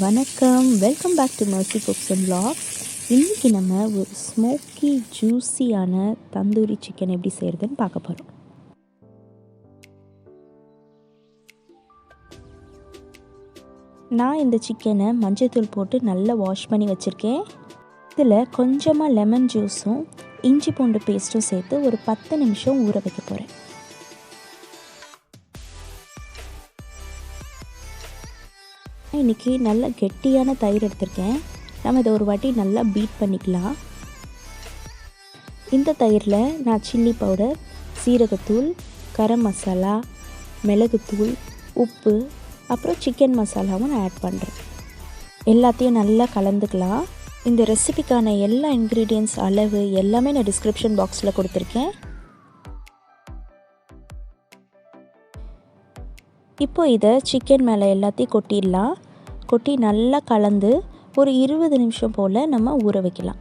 வணக்கம், welcome back to Mercy cooks and vlogs. இன்றைக்கி நம்ம ஒரு ஸ்மோக்கி ஜூஸியான தந்தூரி சிக்கன் எப்படி செய்கிறதுன்னு பார்க்க போகிறோம். நான் இந்த சிக்கனை மஞ்சள்தூள் போட்டு நல்லா வாஷ் பண்ணி வச்சுருக்கேன். இதில் கொஞ்சமாக லெமன் ஜூஸும் இஞ்சி பூண்டு பேஸ்ட்டும் சேர்த்து ஒரு 10 நிமிஷம் ஊற வைக்க போகிறேன். இன்றைக்கி நல்ல கெட்டியான தயிர் எடுத்திருக்கேன். நம்ம இதை ஒரு வாட்டி நல்லா பீட் பண்ணிக்கலாம். இந்த தயிரில் நான் சில்லி பவுடர், சீரகத்தூள், கரம் மசாலா, மிளகுத்தூள், உப்பு, அப்புறம் சிக்கன் மசாலாவும் நான் ஆட் பண்ணுறேன். எல்லாத்தையும் நல்லா கலந்துக்கலாம். இந்த ரெசிபிக்கான எல்லா இன்க்ரீடியன்ட்ஸ் அளவு எல்லாமே நான் டிஸ்கிரிப்ஷன் பாக்ஸில் கொடுத்துருக்கேன். இப்போ இதை சிக்கன் மேலே எல்லாத்தையும் கொட்டிடலாம். கொட்டி நல்லா கலந்து ஒரு 20 நிமிஷம் போல் நம்ம ஊற வைக்கலாம்.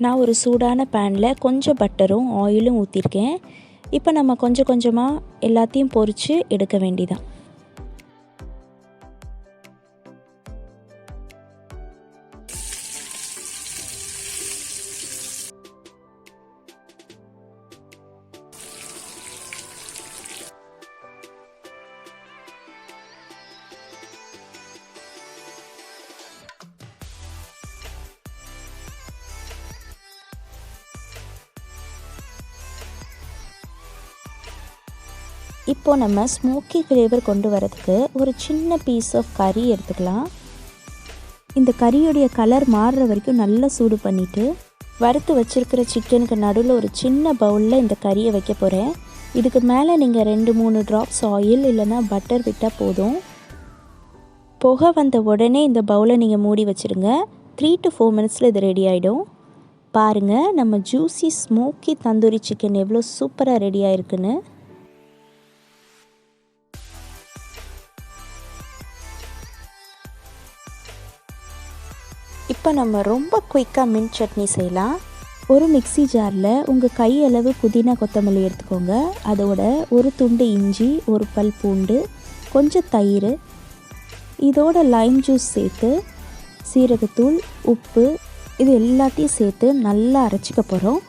நான் ஒரு சூடான பேனில் கொஞ்சம் பட்டரும் ஆயிலும் ஊற்றிருக்கேன். இப்போ நம்ம கொஞ்சம் கொஞ்சமாக எல்லாத்தையும் பொரித்து எடுக்க வேண்டியதான். இப்போ நம்ம ஸ்மோக்கி ஃப்ளேவர் கொண்டு வரதுக்கு ஒரு சின்ன பீஸ் ஆஃப் கறி எடுத்துக்கலாம். இந்த கறியுடைய கலர் மாறுற வரைக்கும் நல்லா சூடு பண்ணிவிட்டு வறுத்து வச்சுருக்கிற சிக்கனுக்கு நடுவில் ஒரு சின்ன பவுலில் இந்த கறியை வைக்க போகிறேன். இதுக்கு மேலே நீங்கள் 2-3 ட்ராப்ஸ் ஆயில் இல்லைனா பட்டர் விட்டால் போதும். புகை வந்த உடனே இந்த பவுலை நீங்கள் மூடி வச்சுருங்க. 3 to 4 மினிட்ஸில் இது ரெடி ஆகிடும். பாருங்கள், நம்ம ஜூஸி ஸ்மோக்கி தந்தூரி சிக்கன் எவ்வளோ சூப்பராக ரெடி ஆகிருக்குன்னு. இப்போ நம்ம ரொம்ப குயிக்காக மின்ட் சட்னி செய்யலாம். ஒரு மிக்ஸி ஜாரில் உங்கள் கையளவு புதினா கொத்தமல்லி எடுத்துக்கோங்க. அதோட ஒரு துண்டு இஞ்சி, ஒரு பல் பூண்டு, கொஞ்சம் தயிர், இதோட லைம் ஜூஸ் சேர்த்து சீரகத்தூள், உப்பு, இது எல்லாத்தையும் சேர்த்து நல்லா அரைச்சிக்க போகிறோம்.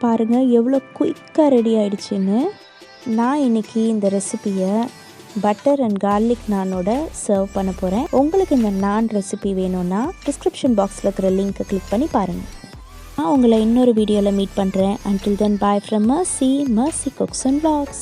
பாருங்கள் எவ்வளோ குயிக்காக ரெடி ஆகிடுச்சின்னு. நான் இன்றைக்கி இந்த ரெசிப்பியை பட்டர் அண்ட் கார்லிக் நானோட சர்வ் பண்ண போகிறேன். உங்களுக்கு இந்த நான் ரெசிபி வேணும்னா டிஸ்கிரிப்ஷன் பாக்ஸில் இருக்கிற லிங்க்கை கிளிக் பண்ணி பாருங்கள். நான் உங்களை இன்னொரு வீடியோவில் மீட் பண்ணுறேன். Until then, bye from Mercy Cooks and Vlogs.